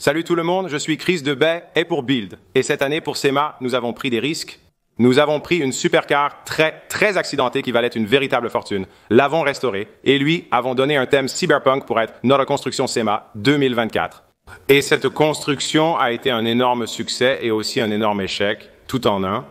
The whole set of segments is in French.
Salut tout le monde, je suis Chris Debay et pour Build. Et cette année, pour SEMA, nous avons pris des risques. Nous avons pris une supercar très accidentée qui valait une véritable fortune, l'avons restaurée, et lui, avons donné un thème cyberpunk pour être notre construction SEMA 2024. Et cette construction a été un énorme succès et aussi un énorme échec, tout en un.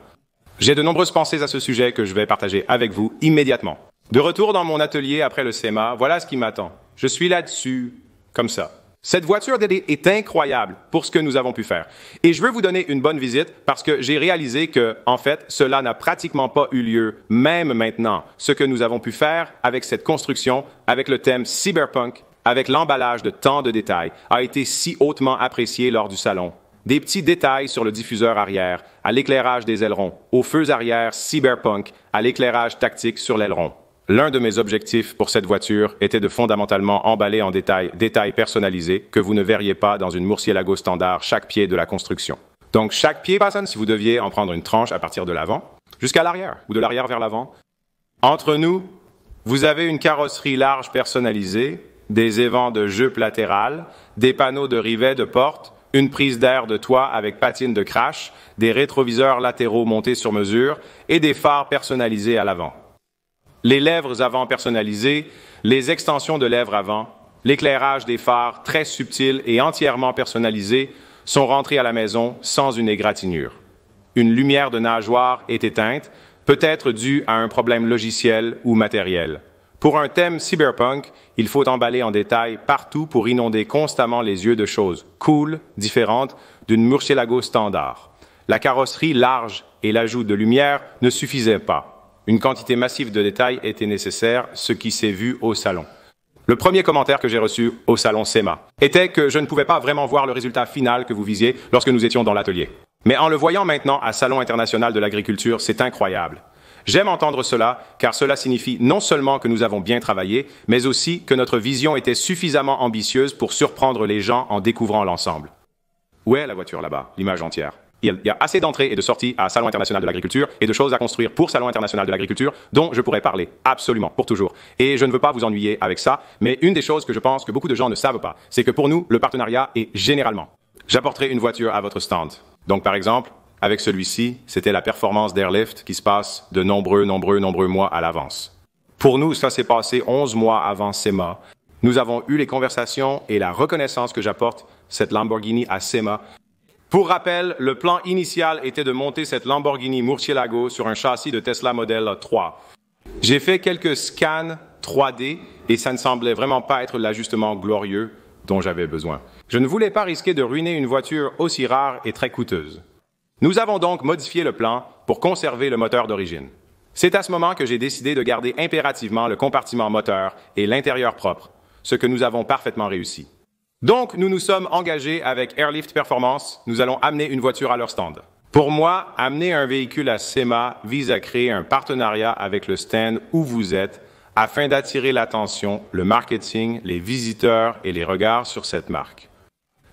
J'ai de nombreuses pensées à ce sujet que je vais partager avec vous immédiatement. De retour dans mon atelier après le SEMA, voilà ce qui m'attend. Je suis là-dessus, comme ça. Cette voiture est incroyable pour ce que nous avons pu faire. Et je veux vous donner une bonne visite parce que j'ai réalisé que, en fait, cela n'a pratiquement pas eu lieu, même maintenant. Ce que nous avons pu faire avec cette construction, avec le thème cyberpunk, avec l'emballage de tant de détails, a été si hautement apprécié lors du salon. Des petits détails sur le diffuseur arrière, à l'éclairage des ailerons, aux feux arrière cyberpunk, à l'éclairage tactique sur l'aileron. L'un de mes objectifs pour cette voiture était de fondamentalement emballer en détails personnalisés que vous ne verriez pas dans une Murcielago standard chaque pied de la construction. Donc chaque pied, si vous deviez en prendre une tranche à partir de l'avant, jusqu'à l'arrière, ou de l'arrière vers l'avant. Entre nous, vous avez une carrosserie large personnalisée, des évents de jupe latérale, des panneaux de rivet de porte, une prise d'air de toit avec patine de crash, des rétroviseurs latéraux montés sur mesure et des phares personnalisés à l'avant. Les lèvres avant personnalisées, les extensions de lèvres avant, l'éclairage des phares très subtil et entièrement personnalisé sont rentrés à la maison sans une égratignure. Une lumière de nageoire est éteinte, peut-être due à un problème logiciel ou matériel. Pour un thème cyberpunk, il faut emballer en détail partout pour inonder constamment les yeux de choses cool, différentes d'une Murcielago standard. La carrosserie large et l'ajout de lumière ne suffisaient pas. Une quantité massive de détails était nécessaire, ce qui s'est vu au salon. Le premier commentaire que j'ai reçu au salon SEMA était que je ne pouvais pas vraiment voir le résultat final que vous visiez lorsque nous étions dans l'atelier. Mais en le voyant maintenant à Salon international de l'agriculture, c'est incroyable. J'aime entendre cela, car cela signifie non seulement que nous avons bien travaillé, mais aussi que notre vision était suffisamment ambitieuse pour surprendre les gens en découvrant l'ensemble. Où est la voiture là-bas, l'image entière? Il y a assez d'entrées et de sorties à Salon international de l'agriculture et de choses à construire pour Salon international de l'agriculture dont je pourrais parler, absolument, pour toujours. Et je ne veux pas vous ennuyer avec ça, mais une des choses que je pense que beaucoup de gens ne savent pas, c'est que pour nous, le partenariat est généralement. J'apporterai une voiture à votre stand. Donc, par exemple, avec celui-ci, c'était la performance d'Airlift qui se passe de nombreux mois à l'avance. Pour nous, ça s'est passé 11 mois avant SEMA. Nous avons eu les conversations et la reconnaissance que j'apporte cette Lamborghini à SEMA. Pour rappel, le plan initial était de monter cette Lamborghini Murcielago sur un châssis de Tesla Model 3. J'ai fait quelques scans 3D et ça ne semblait vraiment pas être l'ajustement glorieux dont j'avais besoin. Je ne voulais pas risquer de ruiner une voiture aussi rare et très coûteuse. Nous avons donc modifié le plan pour conserver le moteur d'origine. C'est à ce moment que j'ai décidé de garder impérativement le compartiment moteur et l'intérieur propre, ce que nous avons parfaitement réussi. Donc, nous nous sommes engagés avec Airlift Performance. Nous allons amener une voiture à leur stand. Pour moi, amener un véhicule à SEMA vise à créer un partenariat avec le stand où vous êtes afin d'attirer l'attention, le marketing, les visiteurs et les regards sur cette marque.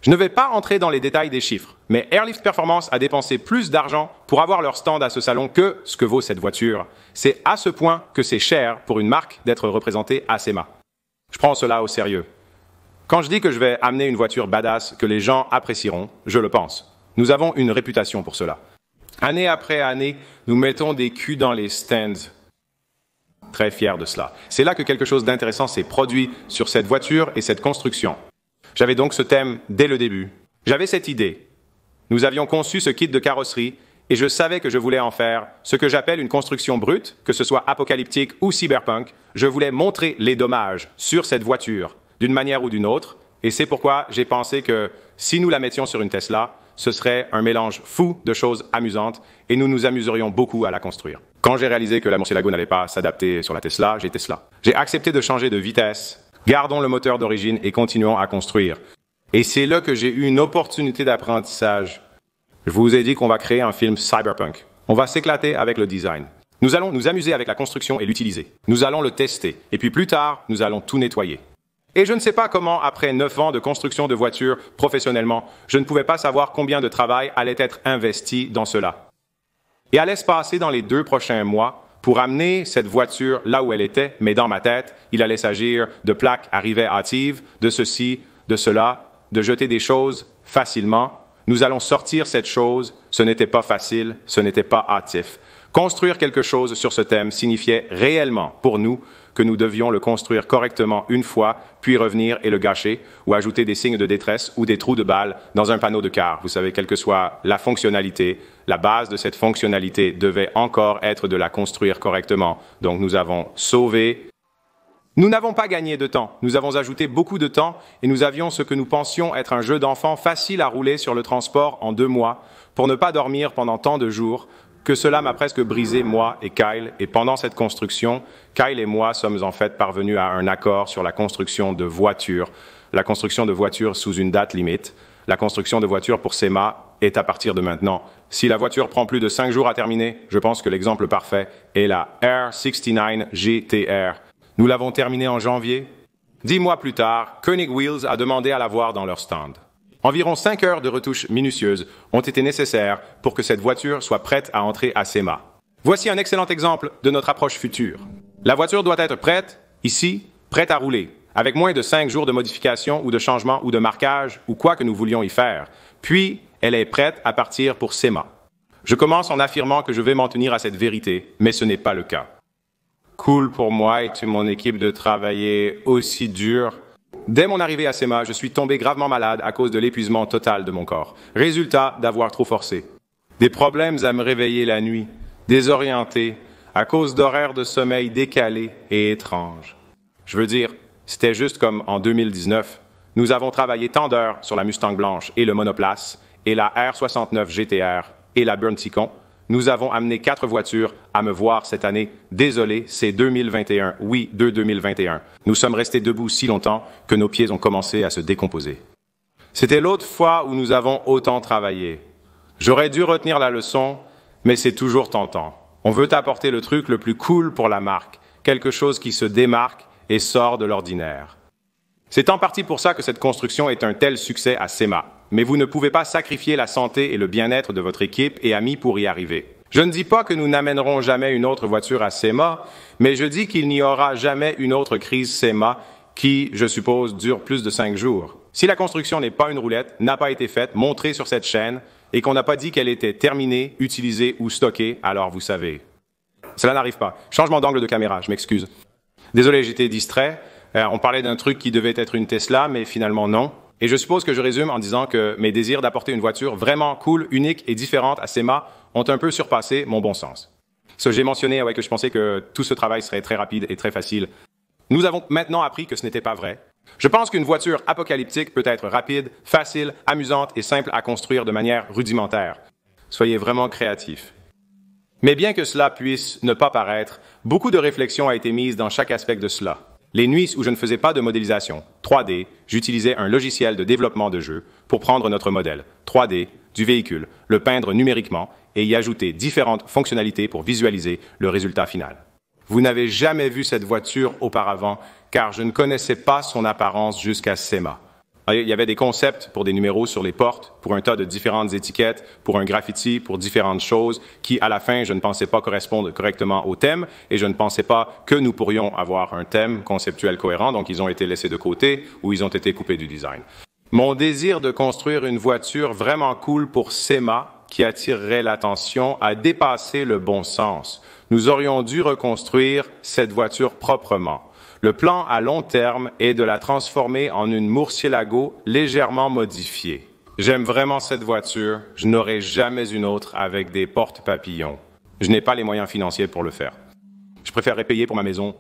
Je ne vais pas entrer dans les détails des chiffres, mais Airlift Performance a dépensé plus d'argent pour avoir leur stand à ce salon que ce que vaut cette voiture. C'est à ce point que c'est cher pour une marque d'être représentée à SEMA. Je prends cela au sérieux. Quand je dis que je vais amener une voiture badass que les gens apprécieront, je le pense. Nous avons une réputation pour cela. Année après année, nous mettons des culs dans les stands. Très fiers de cela. C'est là que quelque chose d'intéressant s'est produit sur cette voiture et cette construction. J'avais donc ce thème dès le début. J'avais cette idée. Nous avions conçu ce kit de carrosserie et je savais que je voulais en faire ce que j'appelle une construction brute, que ce soit apocalyptique ou cyberpunk. Je voulais montrer les dommages sur cette voiture d'une manière ou d'une autre, et c'est pourquoi j'ai pensé que si nous la mettions sur une Tesla, ce serait un mélange fou de choses amusantes, et nous nous amuserions beaucoup à la construire. Quand j'ai réalisé que la Murcielago n'allait pas s'adapter sur la Tesla, j'ai Tesla. J'ai accepté de changer de vitesse, gardons le moteur d'origine et continuons à construire. Et c'est là que j'ai eu une opportunité d'apprentissage. Je vous ai dit qu'on va créer un film cyberpunk. On va s'éclater avec le design. Nous allons nous amuser avec la construction et l'utiliser. Nous allons le tester, et puis plus tard, nous allons tout nettoyer. Et je ne sais pas comment, après 9 ans de construction de voitures professionnellement, je ne pouvais pas savoir combien de travail allait être investi dans cela. Et allait se passer dans les 2 prochains mois pour amener cette voiture là où elle était, mais dans ma tête, il allait s'agir de plaques à rivet hâtives, de ceci, de cela, de jeter des choses facilement. Nous allons sortir cette chose. Ce n'était pas facile, ce n'était pas hâtif. Construire quelque chose sur ce thème signifiait réellement, pour nous, que nous devions le construire correctement une fois, puis revenir et le gâcher, ou ajouter des signes de détresse ou des trous de balles dans un panneau de quart. Vous savez, quelle que soit la fonctionnalité, la base de cette fonctionnalité devait encore être de la construire correctement. Donc nous avons sauvé. Nous n'avons pas gagné de temps, nous avons ajouté beaucoup de temps et nous avions ce que nous pensions être un jeu d'enfant facile à rouler sur le transport en 2 mois, pour ne pas dormir pendant tant de jours, que cela m'a presque brisé, moi et Kyle. Et pendant cette construction, Kyle et moi sommes en fait parvenus à un accord sur la construction de voitures. La construction de voitures sous une date limite. La construction de voitures pour SEMA est à partir de maintenant. Si la voiture prend plus de 5 jours à terminer, je pense que l'exemple parfait est la R69 GTR. Nous l'avons terminée en janvier. 10 mois plus tard, Koenig Wheels a demandé à la voir dans leur stand. Environ 5 heures de retouches minutieuses ont été nécessaires pour que cette voiture soit prête à entrer à SEMA. Voici un excellent exemple de notre approche future. La voiture doit être prête, ici, prête à rouler, avec moins de 5 jours de modification ou de changement ou de marquage ou quoi que nous voulions y faire. Puis, elle est prête à partir pour SEMA. Je commence en affirmant que je vais m'en tenir à cette vérité, mais ce n'est pas le cas. Cool pour moi et mon équipe de travailler aussi dur. Dès mon arrivée à SEMA, je suis tombé gravement malade à cause de l'épuisement total de mon corps. Résultat d'avoir trop forcé. Des problèmes à me réveiller la nuit, désorienté, à cause d'horaires de sommeil décalés et étranges. Je veux dire, c'était juste comme en 2019. Nous avons travaillé tant d'heures sur la Mustang blanche et le monoplace, et la R69 GTR et la Burn Ticon. Nous avons amené 4 voitures à me voir cette année. Désolé, c'est 2021. Oui, 2021. Nous sommes restés debout si longtemps que nos pieds ont commencé à se décomposer. C'était l'autre fois où nous avons autant travaillé. J'aurais dû retenir la leçon, mais c'est toujours tentant. On veut apporter le truc le plus cool pour la marque, quelque chose qui se démarque et sort de l'ordinaire. C'est en partie pour ça que cette construction est un tel succès à SEMA. Mais vous ne pouvez pas sacrifier la santé et le bien-être de votre équipe et amis pour y arriver. Je ne dis pas que nous n'amènerons jamais une autre voiture à SEMA, mais je dis qu'il n'y aura jamais une autre crise SEMA qui, je suppose, dure plus de 5 jours. Si la construction n'est pas une roulette, n'a pas été faite, montrée sur cette chaîne, et qu'on n'a pas dit qu'elle était terminée, utilisée ou stockée, alors vous savez. Cela n'arrive pas. Changement d'angle de caméra, je m'excuse. Désolé, j'étais distrait. On parlait d'un truc qui devait être une Tesla, mais finalement non. Et je suppose que je résume en disant que mes désirs d'apporter une voiture vraiment cool, unique et différente à SEMA ont un peu surpassé mon bon sens. J'ai mentionné que je pensais que tout ce travail serait très rapide et très facile. Nous avons maintenant appris que ce n'était pas vrai. Je pense qu'une voiture apocalyptique peut être rapide, facile, amusante et simple à construire de manière rudimentaire. Soyez vraiment créatifs. Mais bien que cela puisse ne pas paraître, beaucoup de réflexion a été mise dans chaque aspect de cela. Les nuits où je ne faisais pas de modélisation 3D, j'utilisais un logiciel de développement de jeu pour prendre notre modèle 3D du véhicule, le peindre numériquement et y ajouter différentes fonctionnalités pour visualiser le résultat final. Vous n'avez jamais vu cette voiture auparavant, car je ne connaissais pas son apparence jusqu'à SEMA. Il y avait des concepts pour des numéros sur les portes, pour un tas de différentes étiquettes, pour un graffiti, pour différentes choses qui, à la fin, je ne pensais pas correspondre correctement au thème et je ne pensais pas que nous pourrions avoir un thème conceptuel cohérent, donc ils ont été laissés de côté ou ils ont été coupés du design. Mon désir de construire une voiture vraiment cool pour SEMA, qui attirerait l'attention, a dépassé le bon sens. Nous aurions dû reconstruire cette voiture proprement. Le plan à long terme est de la transformer en une Murcielago légèrement modifiée. J'aime vraiment cette voiture. Je n'aurai jamais une autre avec des portes papillons. Je n'ai pas les moyens financiers pour le faire. Je préférerais payer pour ma maison.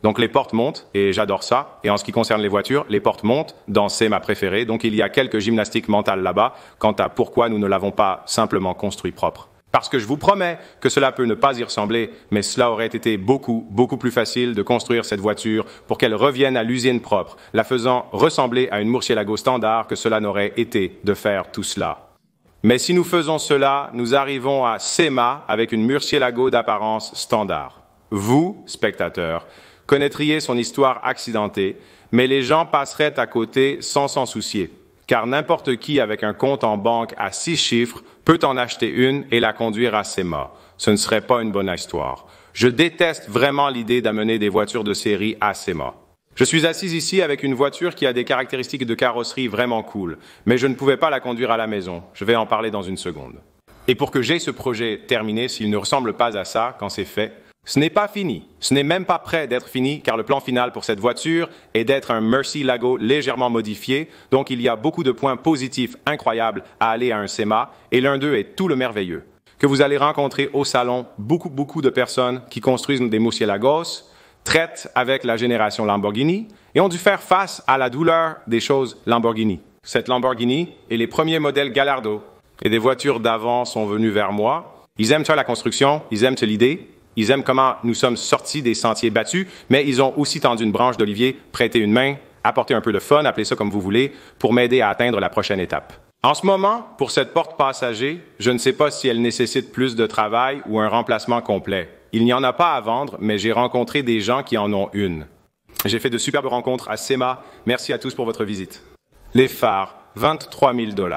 Donc les portes montent, et j'adore ça. Et en ce qui concerne les voitures, les portes montent, c'est ma préférée. Donc il y a quelques gymnastiques mentales là-bas quant à pourquoi nous ne l'avons pas simplement construit propre. Parce que je vous promets que cela peut ne pas y ressembler, mais cela aurait été beaucoup plus facile de construire cette voiture pour qu'elle revienne à l'usine propre, la faisant ressembler à une Murcielago standard que cela n'aurait été de faire tout cela. Mais si nous faisons cela, nous arrivons à SEMA avec une Murcielago d'apparence standard. Vous, spectateurs, connaîtriez son histoire accidentée, mais les gens passeraient à côté sans s'en soucier. Car n'importe qui avec un compte en banque à 6 chiffres peut en acheter une et la conduire à SEMA. Ce ne serait pas une bonne histoire. Je déteste vraiment l'idée d'amener des voitures de série à SEMA. Je suis assis ici avec une voiture qui a des caractéristiques de carrosserie vraiment cool, mais je ne pouvais pas la conduire à la maison. Je vais en parler dans une seconde. Et pour que j'aie ce projet terminé, s'il ne ressemble pas à ça quand c'est fait, ce n'est pas fini. Ce n'est même pas prêt d'être fini, car le plan final pour cette voiture est d'être un Murcielago légèrement modifié, donc il y a beaucoup de points positifs incroyables à aller à un SEMA, et l'un d'eux est tout le merveilleux. Que vous allez rencontrer au salon beaucoup de personnes qui construisent des Murcielagos, traitent avec la génération Lamborghini, et ont dû faire face à la douleur des choses Lamborghini. Cette Lamborghini et les premiers modèles Gallardo, et des voitures d'avant sont venus vers moi. Ils aiment faire la construction, ils aiment l'idée, ils aiment comment nous sommes sortis des sentiers battus, mais ils ont aussi tendu une branche d'olivier, prêté une main, apporté un peu de fun, appelez ça comme vous voulez, pour m'aider à atteindre la prochaine étape. En ce moment, pour cette porte passager, je ne sais pas si elle nécessite plus de travail ou un remplacement complet. Il n'y en a pas à vendre, mais j'ai rencontré des gens qui en ont une. J'ai fait de superbes rencontres à SEMA. Merci à tous pour votre visite. Les phares, 23 000 $.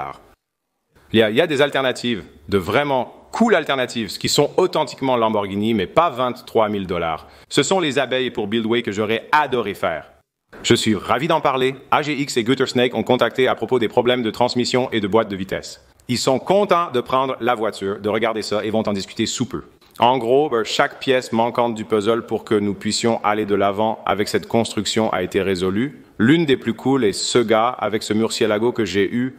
Il y a des alternatives, de vraiment cool alternatives, qui sont authentiquement Lamborghini, mais pas 23 000 $. Ce sont les abeilles pour Buildway que j'aurais adoré faire. Je suis ravi d'en parler. AGX et Guttersnake ont contacté à propos des problèmes de transmission et de boîte de vitesse. Ils sont contents de prendre la voiture, de regarder ça et vont en discuter sous peu. En gros, chaque pièce manquante du puzzle pour que nous puissions aller de l'avant avec cette construction a été résolue. L'une des plus cool est ce gars avec ce Murcielago que j'ai eu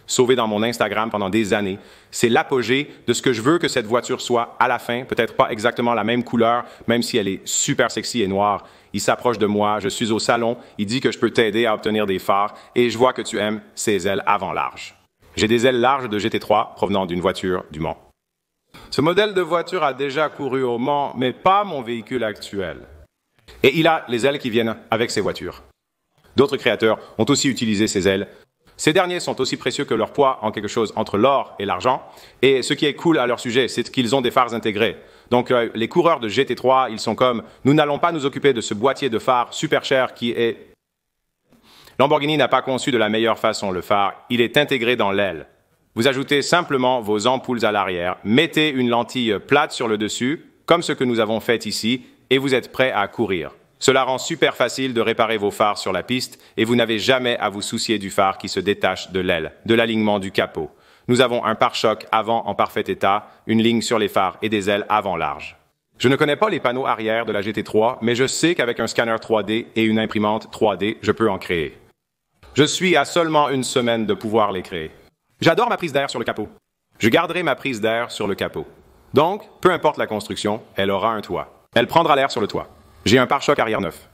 sauvé dans mon Instagram pendant des années. C'est l'apogée de ce que je veux que cette voiture soit à la fin, peut-être pas exactement la même couleur, même si elle est super sexy et noire. Il s'approche de moi, je suis au salon, il dit que je peux t'aider à obtenir des phares et je vois que tu aimes ces ailes avant large. J'ai des ailes larges de GT3 provenant d'une voiture du Mans. Ce modèle de voiture a déjà couru au Mans, mais pas mon véhicule actuel. Et il a les ailes qui viennent avec ces voitures. D'autres créateurs ont aussi utilisé ces ailes. Ces derniers sont aussi précieux que leur poids en quelque chose entre l'or et l'argent. Et ce qui est cool à leur sujet, c'est qu'ils ont des phares intégrés. Donc les coureurs de GT3, ils sont comme « Nous n'allons pas nous occuper de ce boîtier de phare super cher qui est… » Lamborghini n'a pas conçu de la meilleure façon le phare, il est intégré dans l'aile. Vous ajoutez simplement vos ampoules à l'arrière, mettez une lentille plate sur le dessus, comme ce que nous avons fait ici, et vous êtes prêt à courir. Cela rend super facile de réparer vos phares sur la piste et vous n'avez jamais à vous soucier du phare qui se détache de l'aile, de l'alignement du capot. Nous avons un pare-choc avant en parfait état, une ligne sur les phares et des ailes avant larges. Je ne connais pas les panneaux arrière de la GT3, mais je sais qu'avec un scanner 3D et une imprimante 3D, je peux en créer. Je suis à seulement une semaine de pouvoir les créer. J'adore ma prise d'air sur le capot. Je garderai ma prise d'air sur le capot. Donc, peu importe la construction, elle aura un toit. Elle prendra l'air sur le toit. J'ai un pare-choc arrière neuf.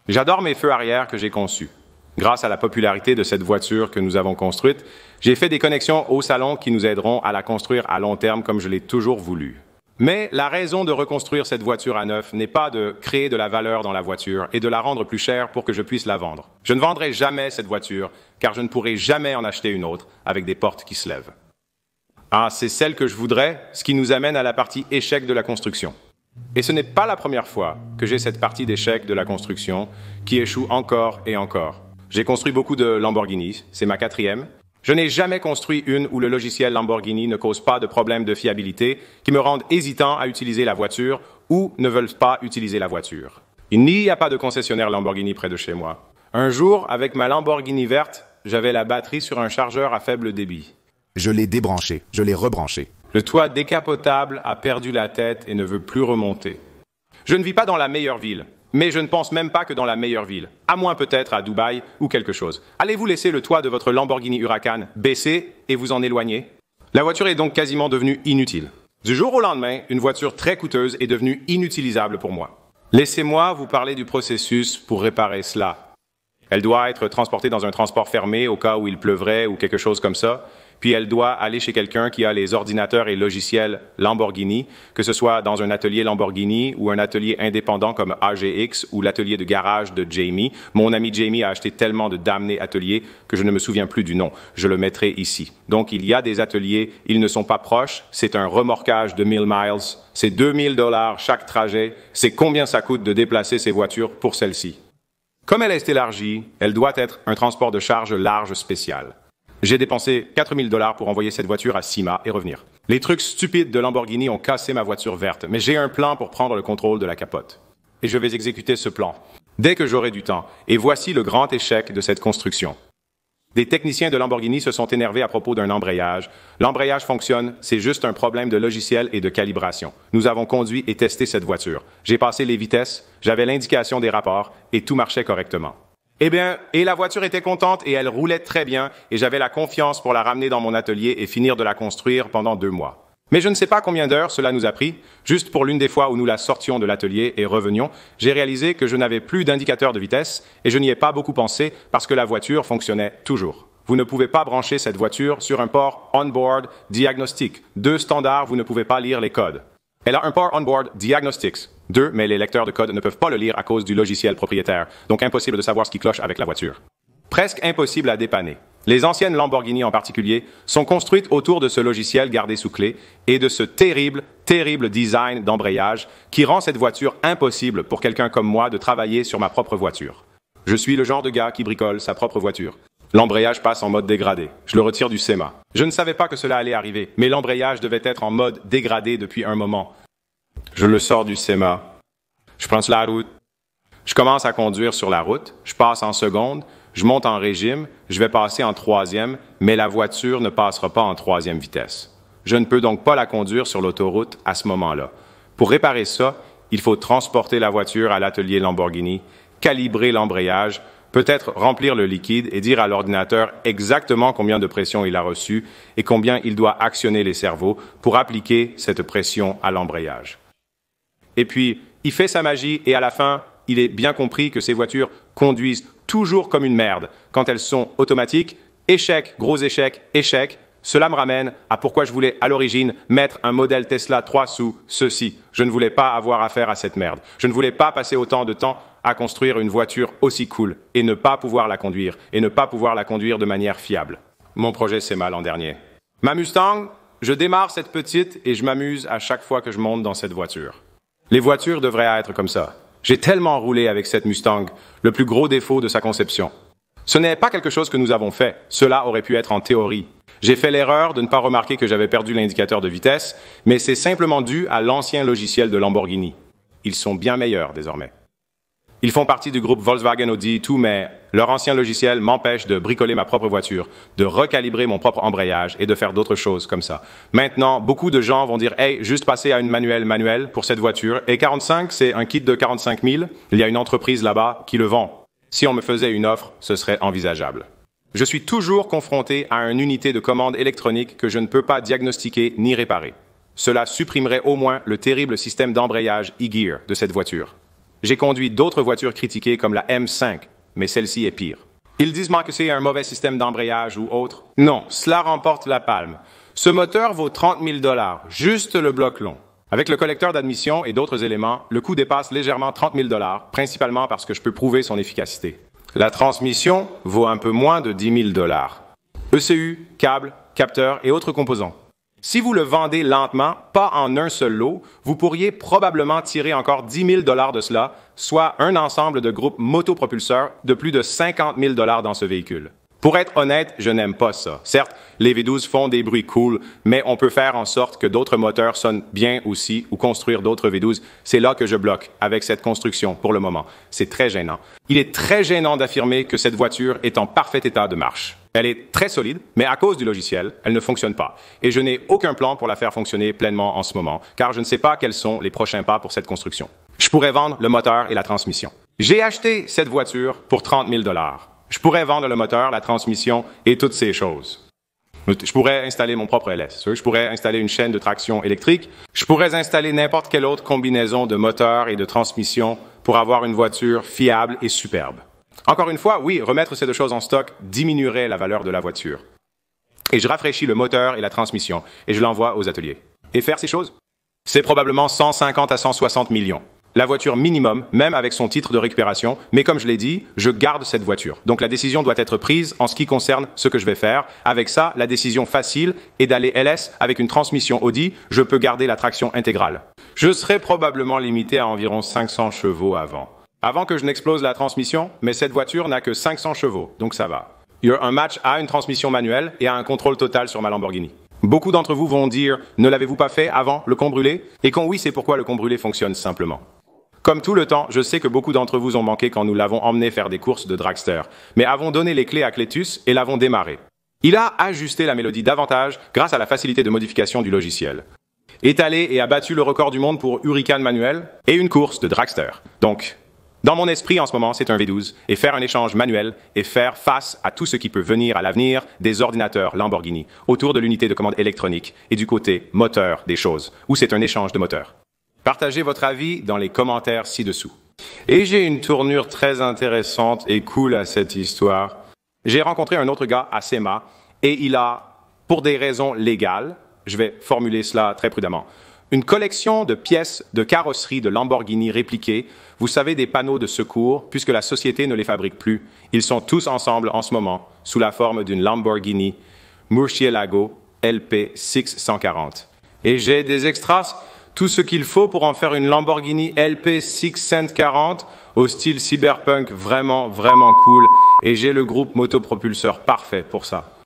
J'adore mes feux arrière que j'ai conçus. Grâce à la popularité de cette voiture que nous avons construite, j'ai fait des connexions au salon qui nous aideront à la construire à long terme comme je l'ai toujours voulu. Mais la raison de reconstruire cette voiture à neuf n'est pas de créer de la valeur dans la voiture et de la rendre plus chère pour que je puisse la vendre. Je ne vendrai jamais cette voiture car je ne pourrai jamais en acheter une autre avec des portes qui se lèvent. Ah, c'est celle que je voudrais, ce qui nous amène à la partie échec de la construction. Et ce n'est pas la première fois que j'ai cette partie d'échec de la construction qui échoue encore et encore. J'ai construit beaucoup de Lamborghini, c'est ma 4e. Je n'ai jamais construit une où le logiciel Lamborghini ne cause pas de problèmes de fiabilité qui me rendent hésitant à utiliser la voiture ou ne veulent pas utiliser la voiture. Il n'y a pas de concessionnaire Lamborghini près de chez moi. Un jour, avec ma Lamborghini verte, j'avais la batterie sur un chargeur à faible débit. Je l'ai débranché, je l'ai rebranché. Le toit décapotable a perdu la tête et ne veut plus remonter. Je ne vis pas dans la meilleure ville, mais je ne pense même pas que dans la meilleure ville, à moins peut-être à Dubaï ou quelque chose. Allez-vous laisser le toit de votre Lamborghini Huracan baisser et vous en éloigner? La voiture est donc quasiment devenue inutile. Du jour au lendemain, une voiture très coûteuse est devenue inutilisable pour moi. Laissez-moi vous parler du processus pour réparer cela. Elle doit être transportée dans un transport fermé au cas où il pleuvrait ou quelque chose comme ça. Puis elle doit aller chez quelqu'un qui a les ordinateurs et logiciels Lamborghini, que ce soit dans un atelier Lamborghini ou un atelier indépendant comme AGX ou l'atelier de garage de Jamie. Mon ami Jamie a acheté tellement de damnés ateliers que je ne me souviens plus du nom. Je le mettrai ici. Donc il y a des ateliers, ils ne sont pas proches, c'est un remorquage de 1000 miles, c'est 2000 $ chaque trajet, c'est combien ça coûte de déplacer ces voitures pour celle-ci. Comme elle est élargie, elle doit être un transport de charge large spécial. J'ai dépensé 4000 $ pour envoyer cette voiture à SEMA et revenir. Les trucs stupides de Lamborghini ont cassé ma voiture verte, mais j'ai un plan pour prendre le contrôle de la capote. Et je vais exécuter ce plan. Dès que j'aurai du temps. Et voici le grand échec de cette construction. Des techniciens de Lamborghini se sont énervés à propos d'un embrayage. L'embrayage fonctionne, c'est juste un problème de logiciel et de calibration. Nous avons conduit et testé cette voiture. J'ai passé les vitesses, j'avais l'indication des rapports et tout marchait correctement. Eh bien, et la voiture était contente et elle roulait très bien et j'avais la confiance pour la ramener dans mon atelier et finir de la construire pendant 2 mois. Mais je ne sais pas combien d'heures cela nous a pris. Juste pour l'une des fois où nous la sortions de l'atelier et revenions, j'ai réalisé que je n'avais plus d'indicateur de vitesse et je n'y ai pas beaucoup pensé parce que la voiture fonctionnait toujours. Vous ne pouvez pas brancher cette voiture sur un port On-Board Diagnostic. 2 standards, vous ne pouvez pas lire les codes. Elle a un port On-Board Diagnostics. 2, mais les lecteurs de code ne peuvent pas le lire à cause du logiciel propriétaire. Donc impossible de savoir ce qui cloche avec la voiture. Presque impossible à dépanner. Les anciennes Lamborghini en particulier sont construites autour de ce logiciel gardé sous clé et de ce terrible, terrible design d'embrayage qui rend cette voiture impossible pour quelqu'un comme moi de travailler sur ma propre voiture. Je suis le genre de gars qui bricole sa propre voiture. L'embrayage passe en mode dégradé. Je le retire du SEMA. Je ne savais pas que cela allait arriver, mais l'embrayage devait être en mode dégradé depuis un moment. Je le sors du SEMA. Je prends la route. Je commence à conduire sur la route. Je passe en seconde. Je monte en régime, je vais passer en 3e, mais la voiture ne passera pas en 3e vitesse. Je ne peux donc pas la conduire sur l'autoroute à ce moment-là. Pour réparer ça, il faut transporter la voiture à l'atelier Lamborghini, calibrer l'embrayage, peut-être remplir le liquide et dire à l'ordinateur exactement combien de pression il a reçu et combien il doit actionner les cerveaux pour appliquer cette pression à l'embrayage. Et puis, il fait sa magie et à la fin, il est bien compris que ces voitures conduisent toujours comme une merde. Quand elles sont automatiques, échec, gros échec, échec. Cela me ramène à pourquoi je voulais à l'origine mettre un modèle Tesla 3 sous ceci. Je ne voulais pas avoir affaire à cette merde. Je ne voulais pas passer autant de temps à construire une voiture aussi cool et ne pas pouvoir la conduire de manière fiable. Mon projet s'est mal l'an dernier. Ma Mustang, je démarre cette petite et je m'amuse à chaque fois que je monte dans cette voiture. Les voitures devraient être comme ça. J'ai tellement roulé avec cette Mustang, le plus gros défaut de sa conception. Ce n'est pas quelque chose que nous avons fait, cela aurait pu être en théorie. J'ai fait l'erreur de ne pas remarquer que j'avais perdu l'indicateur de vitesse, mais c'est simplement dû à l'ancien logiciel de Lamborghini. Ils sont bien meilleurs désormais. Ils font partie du groupe Volkswagen Audi et tout, mais leur ancien logiciel m'empêche de bricoler ma propre voiture, de recalibrer mon propre embrayage et de faire d'autres choses comme ça. Maintenant, beaucoup de gens vont dire « Hey, juste passer à une manuelle pour cette voiture. » Et 45, c'est un kit de 45 000. Il y a une entreprise là-bas qui le vend. Si on me faisait une offre, ce serait envisageable. Je suis toujours confronté à une unité de commande électronique que je ne peux pas diagnostiquer ni réparer. Cela supprimerait au moins le terrible système d'embrayage e-gear de cette voiture. J'ai conduit d'autres voitures critiquées comme la M5, mais celle-ci est pire. Ils disent que c'est un mauvais système d'embrayage ou autre. Non, cela remporte la palme. Ce moteur vaut 30 000 $, juste le bloc long. Avec le collecteur d'admission et d'autres éléments, le coût dépasse légèrement 30 000 $, principalement parce que je peux prouver son efficacité. La transmission vaut un peu moins de 10 000 $. ECU, câble, capteur et autres composants. Si vous le vendez lentement, pas en un seul lot, vous pourriez probablement tirer encore 10 000 $ de cela, soit un ensemble de groupes motopropulseurs de plus de 50 000 $ dans ce véhicule. Pour être honnête, je n'aime pas ça. Certes, les V12 font des bruits cool, mais on peut faire en sorte que d'autres moteurs sonnent bien aussi ou construire d'autres V12. C'est là que je bloque avec cette construction pour le moment. C'est très gênant. Il est très gênant d'affirmer que cette voiture est en parfait état de marche. Elle est très solide, mais à cause du logiciel, elle ne fonctionne pas. Et je n'ai aucun plan pour la faire fonctionner pleinement en ce moment, car je ne sais pas quels sont les prochains pas pour cette construction. Je pourrais vendre le moteur et la transmission. J'ai acheté cette voiture pour 30 000 $. Je pourrais vendre le moteur, la transmission et toutes ces choses. Je pourrais installer mon propre LS. Je pourrais installer une chaîne de traction électrique. Je pourrais installer n'importe quelle autre combinaison de moteur et de transmission pour avoir une voiture fiable et superbe. Encore une fois, oui, remettre ces deux choses en stock diminuerait la valeur de la voiture. Et je rafraîchis le moteur et la transmission et je l'envoie aux ateliers. Et faire ces choses, c'est probablement 150 à 160 millions. La voiture minimum, même avec son titre de récupération, mais comme je l'ai dit, je garde cette voiture. Donc la décision doit être prise en ce qui concerne ce que je vais faire. Avec ça, la décision facile est d'aller LS avec une transmission Audi, je peux garder la traction intégrale. Je serai probablement limité à environ 500 chevaux avant que je n'explose la transmission, mais cette voiture n'a que 500 chevaux, donc ça va. Il y a un match à une transmission manuelle et à un contrôle total sur ma Lamborghini. Beaucoup d'entre vous vont dire « Ne l'avez-vous pas fait avant le combrulé ?» Et quand oui, c'est pourquoi le combrulé fonctionne simplement. Comme tout le temps, je sais que beaucoup d'entre vous ont manqué quand nous l'avons emmené faire des courses de dragster, mais avons donné les clés à Cletus et l'avons démarré. Il a ajusté la mélodie davantage grâce à la facilité de modification du logiciel. Est allé et a battu le record du monde pour Hurricane manuel et une course de dragster. Donc, dans mon esprit en ce moment, c'est un V12 et faire un échange manuel et faire face à tout ce qui peut venir à l'avenir des ordinateurs Lamborghini autour de l'unité de commande électronique et du côté moteur des choses, où c'est un échange de moteurs. Partagez votre avis dans les commentaires ci-dessous. Et j'ai une tournure très intéressante et cool à cette histoire. J'ai rencontré un autre gars à SEMA et il a, pour des raisons légales, je vais formuler cela très prudemment, une collection de pièces de carrosserie de Lamborghini répliquées, vous savez, des panneaux de secours, puisque la société ne les fabrique plus. Ils sont tous ensemble en ce moment, sous la forme d'une Lamborghini Murcielago LP 640. Et j'ai des extras, tout ce qu'il faut pour en faire une Lamborghini LP 640 au style cyberpunk vraiment, vraiment cool. Et j'ai le groupe motopropulseur parfait pour ça.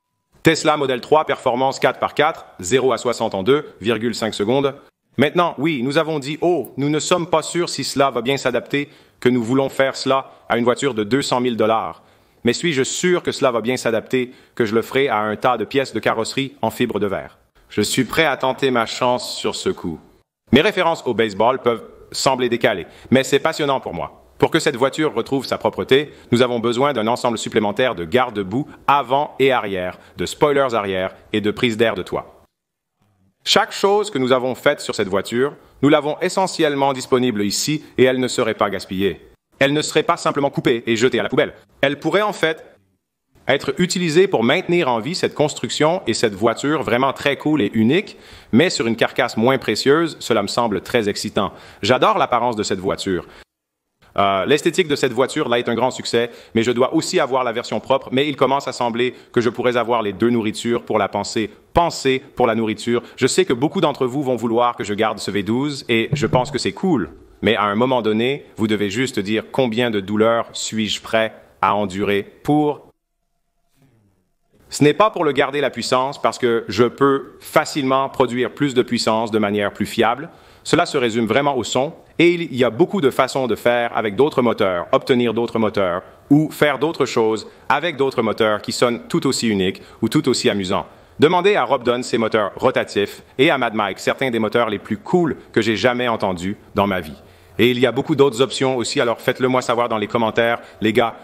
Tesla Model 3 performance 4x4, 0 à 60 en 2,5 secondes. Maintenant, oui, nous avons dit, oh, nous ne sommes pas sûrs si cela va bien s'adapter, que nous voulons faire cela à une voiture de 200 000 $. Mais suis-je sûr que cela va bien s'adapter, que je le ferai à un tas de pièces de carrosserie en fibre de verre? Je suis prêt à tenter ma chance sur ce coup. Mes références au baseball peuvent sembler décalées, mais c'est passionnant pour moi. Pour que cette voiture retrouve sa propreté, nous avons besoin d'un ensemble supplémentaire de garde-boue avant et arrière, de spoilers arrière et de prise d'air de toit. Chaque chose que nous avons faite sur cette voiture, nous l'avons essentiellement disponible ici et elle ne serait pas gaspillée. Elle ne serait pas simplement coupée et jetée à la poubelle. Elle pourrait en fait être utilisée pour maintenir en vie cette construction et cette voiture vraiment très cool et unique, mais sur une carcasse moins précieuse, cela me semble très excitant. J'adore l'apparence de cette voiture. L'esthétique de cette voiture là est un grand succès, mais je dois aussi avoir la version propre, mais il commence à sembler que je pourrais avoir les deux nourritures pour la penser pour la nourriture. Je sais que beaucoup d'entre vous vont vouloir que je garde ce V12 et je pense que c'est cool, mais à un moment donné, vous devez juste dire combien de douleurs suis-je prêt à endurer pour... Ce n'est pas pour le garder la puissance parce que je peux facilement produire plus de puissance de manière plus fiable. Cela se résume vraiment au son et il y a beaucoup de façons de faire avec d'autres moteurs, obtenir d'autres moteurs ou faire d'autres choses avec d'autres moteurs qui sonnent tout aussi uniques ou tout aussi amusants. Demandez à Rob Dunn ses moteurs rotatifs et à Mad Mike certains des moteurs les plus cool que j'ai jamais entendus dans ma vie. Et il y a beaucoup d'autres options aussi, alors faites-le moi savoir dans les commentaires, les gars.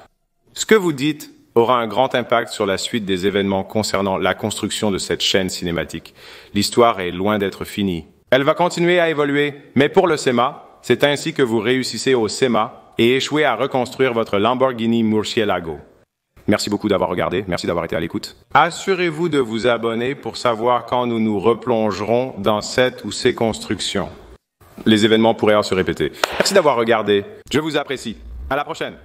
Ce que vous dites aura un grand impact sur la suite des événements concernant la construction de cette chaîne cinématique. L'histoire est loin d'être finie. Elle va continuer à évoluer, mais pour le SEMA, c'est ainsi que vous réussissez au SEMA et échouez à reconstruire votre Lamborghini Murcielago. Merci beaucoup d'avoir regardé, merci d'avoir été à l'écoute. Assurez-vous de vous abonner pour savoir quand nous nous replongerons dans cette ou ces constructions. Les événements pourraient se répéter. Merci d'avoir regardé, je vous apprécie. À la prochaine.